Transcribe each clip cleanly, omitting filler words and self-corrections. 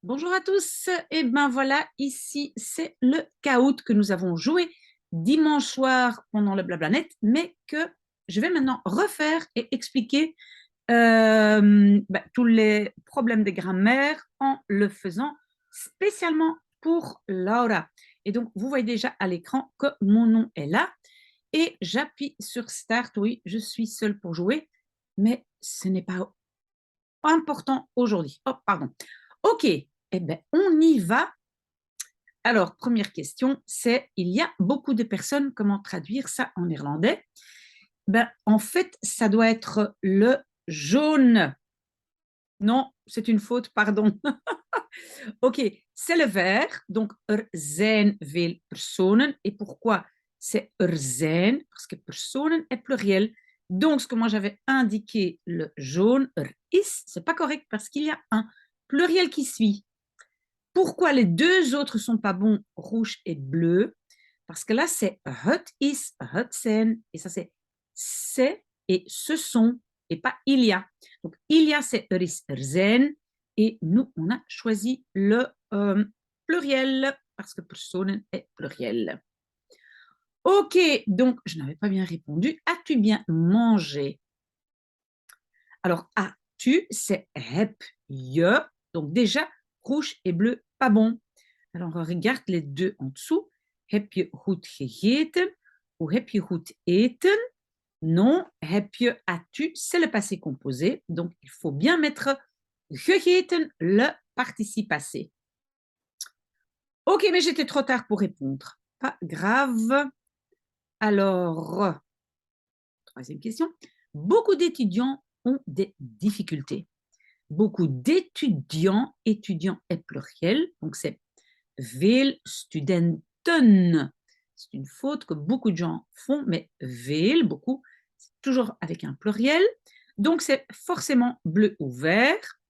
Bonjour à tous, et ben voilà, ici c'est le Kahoot que nous avons joué dimanche soir pendant le Blablanet, mais que je vais maintenant refaire et expliquer tous les problèmes de grammaire en le faisant spécialement pour Laura. Et donc, vous voyez déjà à l'écran que mon nom est là et j'appuie sur Start. Oui, je suis seule pour jouer, mais ce n'est pas important aujourd'hui. Oh, pardon. Ok, eh bien, on y va. Alors, première question, c'est il y a beaucoup de personnes, comment traduire ça en néerlandais? Ben, en fait, ça doit être le jaune. Non, c'est une faute, pardon. Ok, c'est le vert, donc er zijn veel personen. Et pourquoi c'est er zijn? Parce que personen est pluriel. Donc, ce que moi j'avais indiqué, le jaune, er is, c'est pas correct parce qu'il y a un pluriel qui suit. Pourquoi les deux autres sont pas bons, rouge et bleu? Parce que là, c'est het is, het zijn, et ça c'est et ce sont, et pas il y a. Donc, il y a, c'est er is, er zijn, et nous, on a choisi le pluriel, parce que personen est pluriel. Ok, donc, je n'avais pas bien répondu. As-tu bien mangé? Alors, as-tu, c'est heb je. Donc, déjà, rouge et bleu, pas bon. Alors, on regarde les deux en dessous. Heb je goed gegeten ou heb je goed eten? Non, heb je, as-tu, c'est le passé composé. Donc, il faut bien mettre gegeten, le participe passé. Ok, mais j'étais trop tard pour répondre. Pas grave. Alors, troisième question. Beaucoup d'étudiants ont des difficultés. Beaucoup d'étudiants, étudiants est pluriel, donc c'est veel studenten. C'est une faute que beaucoup de gens font, mais veel, beaucoup, c'est toujours avec un pluriel. Donc c'est forcément bleu ou vert.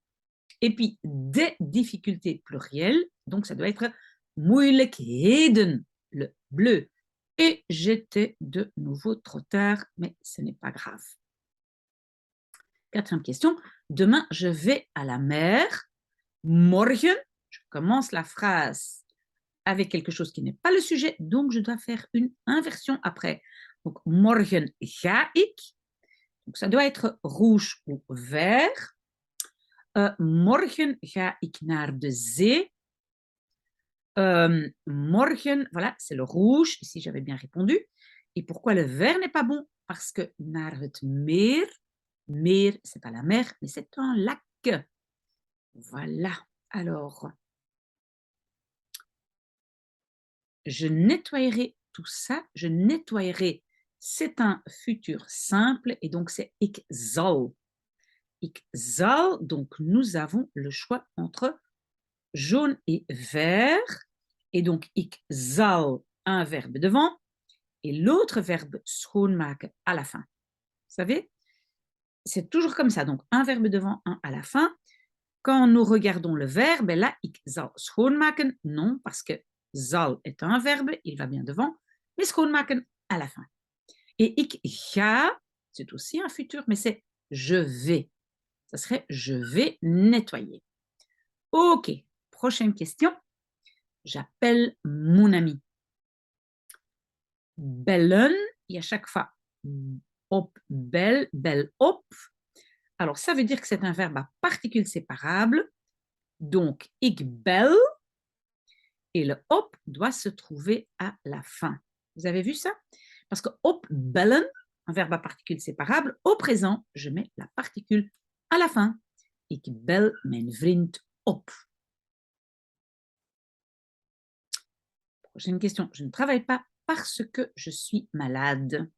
Et puis des difficultés plurielles, donc ça doit être moeilijkheden, le bleu. Et j'étais de nouveau trop tard, mais ce n'est pas grave. Quatrième question. Demain, je vais à la mer. Morgen, je commence la phrase avec quelque chose qui n'est pas le sujet, donc je dois faire une inversion après. Donc, morgen ga ik. Donc, ça doit être rouge ou vert. Morgen ga ik naar de zee. Morgen, voilà, c'est le rouge, ici j'avais bien répondu. Et pourquoi le vert n'est pas bon? Parce que naar het meer, meer, c'est pas la mer, mais c'est un lac. Voilà. Alors, je nettoyerai tout ça. Je nettoyerai. C'est un futur simple et donc c'est ik zal. Ik zal, donc nous avons le choix entre jaune et vert. Et donc ik zal, un verbe devant et l'autre verbe schoonmaken à la fin. Vous savez, c'est toujours comme ça. Donc un verbe devant, un à la fin. Quand nous regardons le verbe, là, ik zal schoonmaken, non, parce que zal est un verbe, il va bien devant, mais schoonmaken à la fin. Et ik ga, c'est aussi un futur, mais c'est je vais. Ça serait je vais nettoyer. Ok, prochaine question. J'appelle mon ami. Bellen, il y a chaque fois op, bel, bel op. Alors, ça veut dire que c'est un verbe à particules séparables. Donc, ik bel, et le op doit se trouver à la fin. Vous avez vu ça? Parce que op bellen, un verbe à particules séparables, au présent, je mets la particule à la fin. Ik bel mijn vriend op. Prochaine question. Je ne travaille pas parce que je suis malade.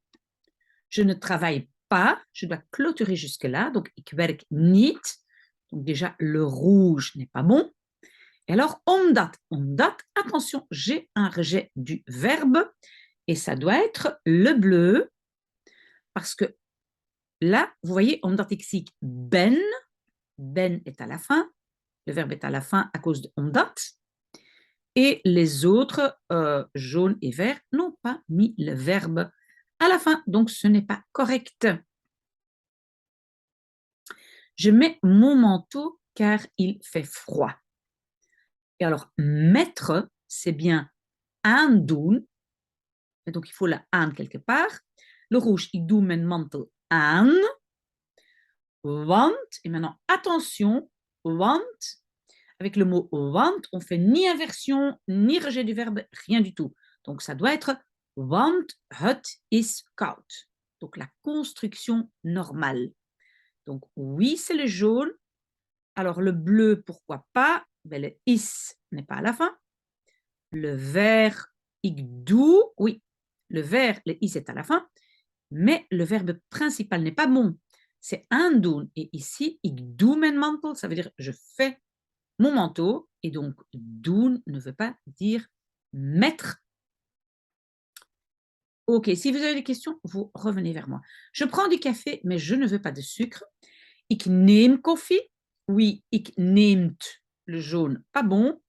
Je ne travaille pas, je dois clôturer jusque-là, donc ik werk niet. Donc déjà, le rouge n'est pas bon. Et alors, omdat, attention, j'ai un rejet du verbe et ça doit être le bleu parce que là, vous voyez, omdat ik ziek ben, ben est à la fin, le verbe est à la fin à cause de omdat, et les autres, jaune et vert, n'ont pas mis le verbe à la fin, donc ce n'est pas correct. Je mets mon manteau car il fait froid. Et alors, mettre, c'est bien aandoen. Et donc, il faut la aan quelque part. Le rouge, ik doe mijn mantel aan. Want, et maintenant, attention, want, avec le mot want, on fait ni inversion, ni rejet du verbe, rien du tout. Donc, ça doit être want het is koud. Donc, la construction normale. Donc, oui, c'est le jaune. Alors, le bleu, pourquoi pas? Ben, le is n'est pas à la fin. Le vert, ik doe, oui, le vert, le is est à la fin, mais le verbe principal n'est pas bon. C'est aandoen. Et ici, ik doe mijn mantel, ça veut dire je fais mon manteau. Et donc, doen ne veut pas dire mettre. Ok, si vous avez des questions, vous revenez vers moi. Je prends du café, mais je ne veux pas de sucre. Ik neem koffie. Oui, ik neemt, le jaune, pas bon.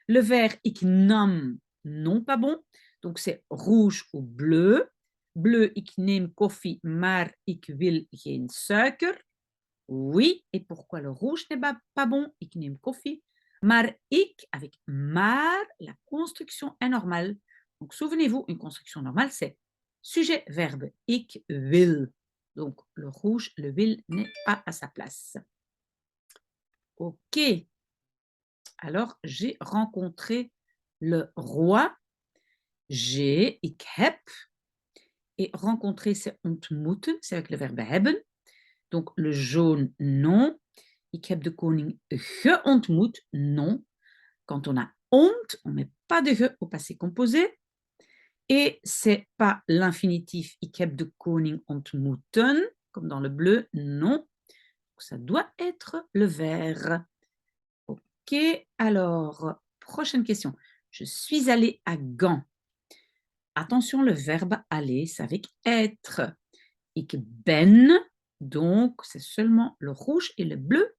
Le vert, ik nam, non, pas bon. Donc, c'est rouge ou bleu. Bleu, ik neem koffie, maar ik wil geen suiker. Oui, et pourquoi le rouge n'est pas bon? Ik neem koffie. Maar ik, avec maar, la construction est normale. Donc, souvenez-vous, une construction normale, c'est sujet, verbe, ik wil. Donc, le rouge, le wil n'est pas à sa place. OK. Alors, j'ai rencontré le roi. Ik heb. Et rencontrer, c'est ontmoeten, c'est avec le verbe hebben. Donc, le jaune, non. Ik heb de koning geontmoet, non. Quand on a ont, on ne met pas de ge au passé composé. Et c'est pas l'infinitif ik heb de koning ontmoeten, comme dans le bleu, non. Donc, ça doit être le vert. OK, alors, prochaine question. Je suis allée à Gand. Attention, le verbe aller, c'est avec être. Ik ben, donc c'est seulement le rouge et le bleu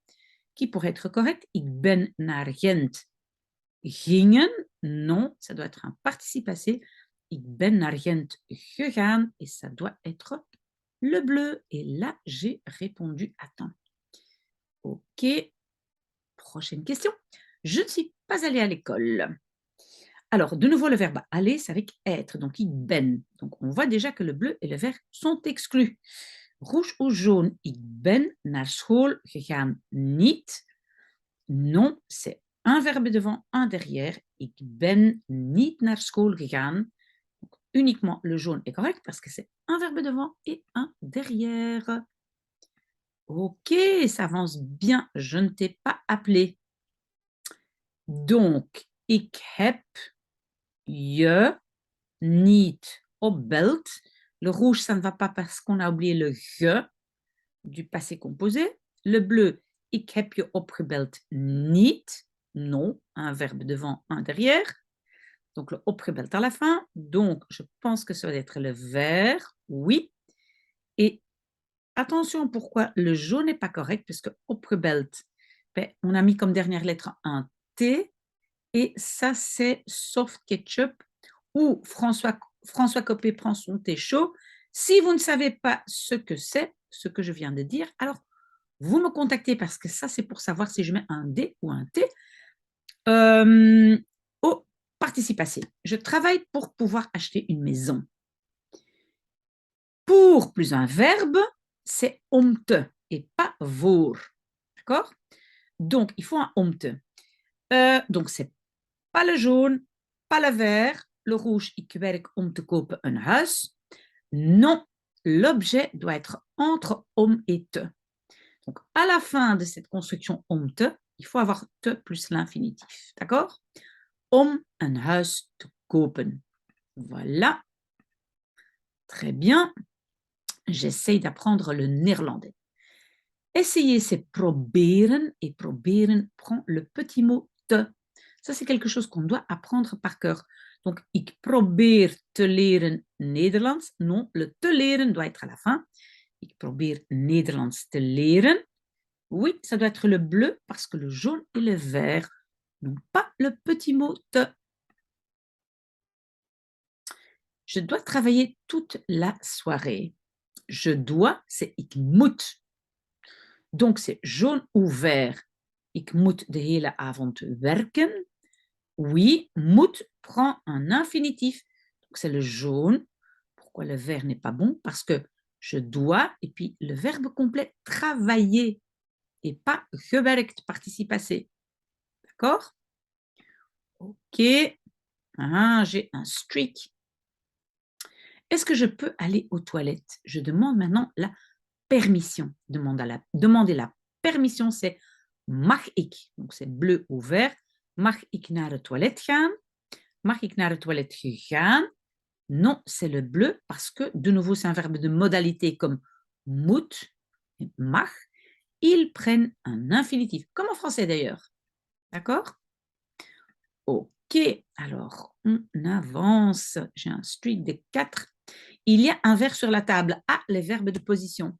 qui pourraient être corrects. Ik ben naar Gent gingen. Non, ça doit être un participe passé. Ik ben naar Gent gegaan et ça doit être le bleu. Et là, j'ai répondu à temps. OK. Prochaine question. Je ne suis pas allée à l'école. Alors, de nouveau, le verbe aller, c'est avec être, donc ik ben. Donc, on voit déjà que le bleu et le vert sont exclus. Rouge ou jaune, ik ben naar school gegaan niet. Non, c'est un verbe devant, un derrière. Ik ben niet naar school gegaan. Donc, uniquement le jaune est correct parce que c'est un verbe devant et un derrière. Ok, ça avance bien. Je ne t'ai pas appelé. Donc, ik heb je niet opbelt. Le rouge, ça ne va pas parce qu'on a oublié le je du passé composé. Le bleu, ik heb je opgebeld niet. Non, un verbe devant, un derrière. Donc, le opgebeld à la fin. Donc, je pense que ça va être le vert. Oui. Et attention, pourquoi le jaune n'est pas correct, puisque opgebeld, ben, on a mis comme dernière lettre un T. Et ça, c'est soft ketchup ou François Copé prend son thé chaud. Si vous ne savez pas ce que c'est, ce que je viens de dire, alors vous me contactez parce que ça, c'est pour savoir si je mets un D ou un T au participe passé. Je travaille pour pouvoir acheter une maison. Pour plus un verbe, c'est om te et pas voor. D'accord? Donc, il faut un om te. Donc, c'est pas le jaune, pas le vert. Le rouge, ik werk om te kopen een huis. Non, l'objet doit être entre om et te. Donc, à la fin de cette construction om te, il faut avoir te plus l'infinitif. D'accord? Om een huis te kopen. Voilà. Très bien. J'essaye d'apprendre le néerlandais. Essayer, c'est proberen. Et proberen prend le petit mot te. Ça, c'est quelque chose qu'on doit apprendre par cœur. Donc, ik probeer te leren Nederlands. Non, le te leren doit être à la fin. Ik probeer Nederlands te leren. Oui, ça doit être le bleu parce que le jaune et le vert n'ont pas le petit mot te. Je dois travailler toute la soirée. Je dois, c'est ik moet. Donc, c'est jaune ou vert. Ik moet de hele avond werken. oui, moet prend un infinitif. Donc, c'est le jaune. Pourquoi le vert n'est pas bon? Parce que je dois, et puis le verbe complet travailler, et pas gewerkt, participe passé. D'accord? Ok. Ah, j'ai un streak. Est-ce que je peux aller aux toilettes? Je demande maintenant la permission. Demander la permission, c'est mag ik. Donc, c'est bleu ou vert. Mag ik naar de toilet gaan? Mag ik naar de toilet gegaan? Non, c'est le bleu parce que, de nouveau, c'est un verbe de modalité comme moet, mag. Ils prennent un infinitif, comme en français d'ailleurs. D'accord? Ok, alors on avance. J'ai un streak de 4. Il y a un verbe sur la table. Ah, les verbes de position.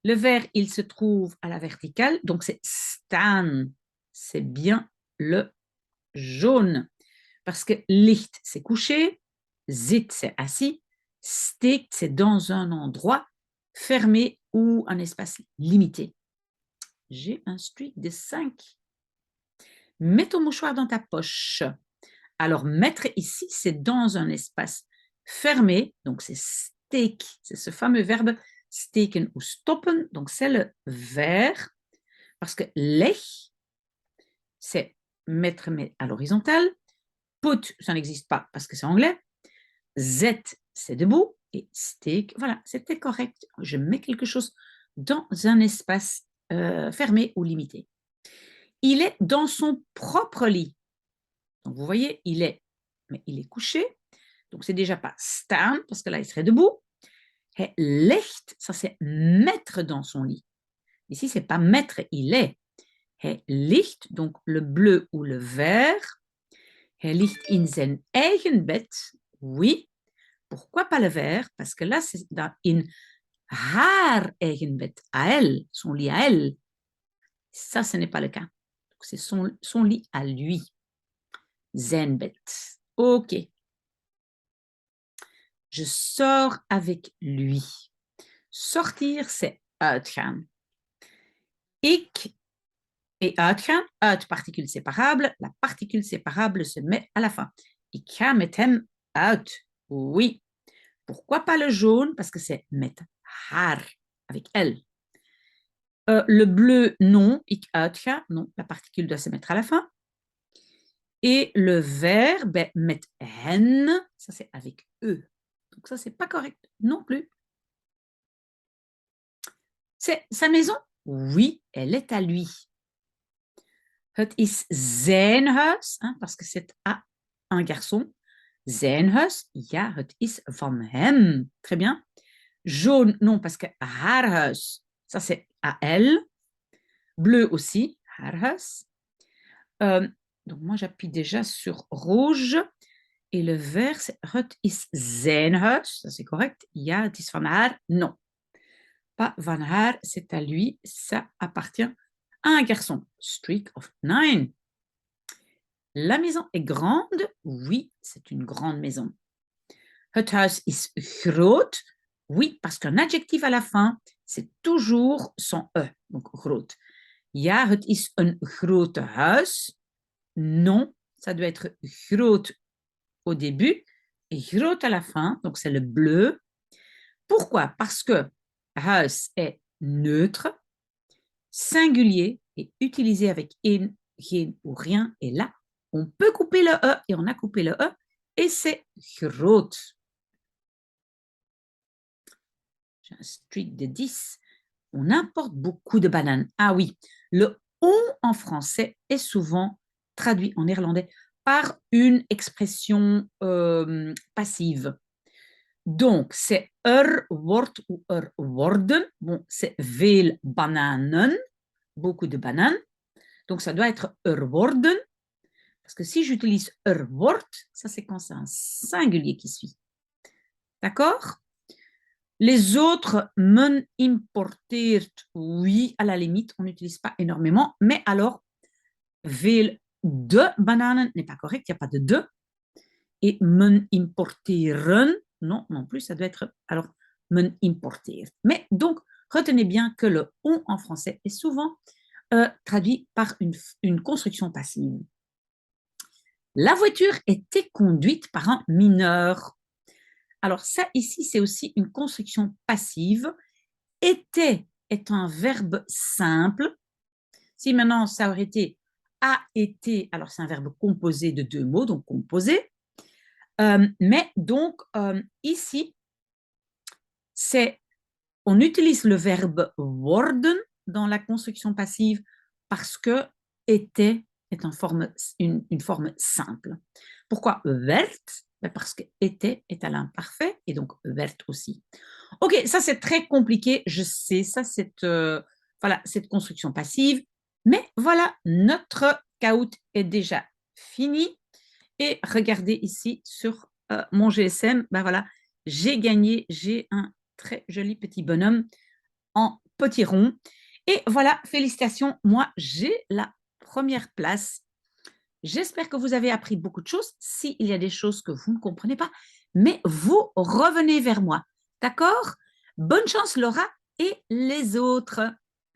Le verbe, il se trouve à la verticale, donc c'est staan. C'est bien le jaune. Parce que licht, c'est couché, zit, c'est assis, steekt, c'est dans un endroit fermé ou un espace limité. J'ai un streak de 5. Mets ton mouchoir dans ta poche. Alors, mettre ici, c'est dans un espace fermé, donc c'est steek, c'est ce fameux verbe steken ou stoppen, donc c'est le vert, parce que leg, c'est mettre mais à l'horizontale, put, ça n'existe pas parce que c'est anglais, z, c'est debout, et steek, voilà, c'était correct. Je mets quelque chose dans un espace fermé ou limité. Il est dans son propre lit. Donc, vous voyez, mais il est couché. Donc, c'est déjà pas staan, parce que là, il serait debout. Hij ligt, ça c'est mettre dans son lit. Ici, c'est pas mettre, il est. Hij ligt, donc le bleu ou le vert. Hij ligt in zijn eigen bed. Oui. Pourquoi pas le vert? Parce que là, c'est in haar eigen bed, à elle, son lit à elle. Ça, ce n'est pas le cas. C'est son lit à lui. Zijn bed. Ok. Je sors avec lui. Sortir, c'est uitgaan. Ik et uitgaan, uit particule séparable. La particule séparable se met à la fin. Ik ga met hem uit. Oui. Pourquoi pas le jaune? Parce que c'est met haar, avec elle. Le bleu, non. Ik uitga, non. La particule doit se mettre à la fin. Et le vert, met hen, ça c'est avec eux. Donc ça, c'est pas correct non plus. C'est sa maison? Oui, elle est à lui. Het is zijn huis, hein, parce que c'est à un garçon. Zijn huis, ja, het is van hem. Très bien. Jaune, non, parce que haar huis, ça c'est à elle. Bleu aussi, haar huis. Donc moi, j'appuie déjà sur rouge. Et le vert, c'est het is zijn huis. Ça, c'est correct. Ja, het is van haar. Non. Pas van haar, c'est à lui. Ça appartient à un garçon. Streak of 9. La maison est grande. Oui, c'est une grande maison. Het huis is groot. Oui, parce qu'un adjectif à la fin, c'est toujours son E. Donc, groot. Ja, het is een grote huis. Non, ça doit être groot au début et groot à la fin. Donc, c'est le bleu. Pourquoi? Parce que huis est neutre, singulier et utilisé avec in, geen ou rien. Et là, on peut couper le E et on a coupé le E et c'est groot. J'ai un streak de 10. On importe beaucoup de bananes. Ah oui, le on en français est souvent traduit en néerlandais par une expression passive. Donc, c'est wordt ou worden. Bon, c'est veel bananen, beaucoup de bananes. Donc, ça doit être worden. Parce que si j'utilise wordt, ça c'est quand c'est un singulier qui suit. D'accord? Les autres, men importeert, oui, à la limite, on n'utilise pas énormément. Mais alors, veel de bananen n'est pas correct, il n'y a pas de de. Et men importeren, non, non plus, ça doit être, alors, men importeert. Mais donc, retenez bien que le on en français est souvent traduit par une construction passive. La voiture était conduite par un mineur. Alors ça, ici, c'est aussi une construction passive. Était est un verbe simple. Si maintenant, ça aurait été a été, alors c'est un verbe composé de deux mots, donc composé. Mais donc, ici, on utilise le verbe worden dans la construction passive parce que était est une forme simple. Pourquoi werd? Parce que était est à l'imparfait et donc werd aussi. Ok, ça c'est très compliqué, je sais, ça c'est voilà, cette construction passive, mais voilà, notre caout est déjà fini. Et regardez ici sur mon GSM, ben voilà, j'ai gagné, j'ai un très joli petit bonhomme en petit rond. Et voilà, félicitations, moi j'ai la première place. J'espère que vous avez appris beaucoup de choses. S'il y a des choses que vous ne comprenez pas, mais vous revenez vers moi. D'accord? Bonne chance Laura et les autres.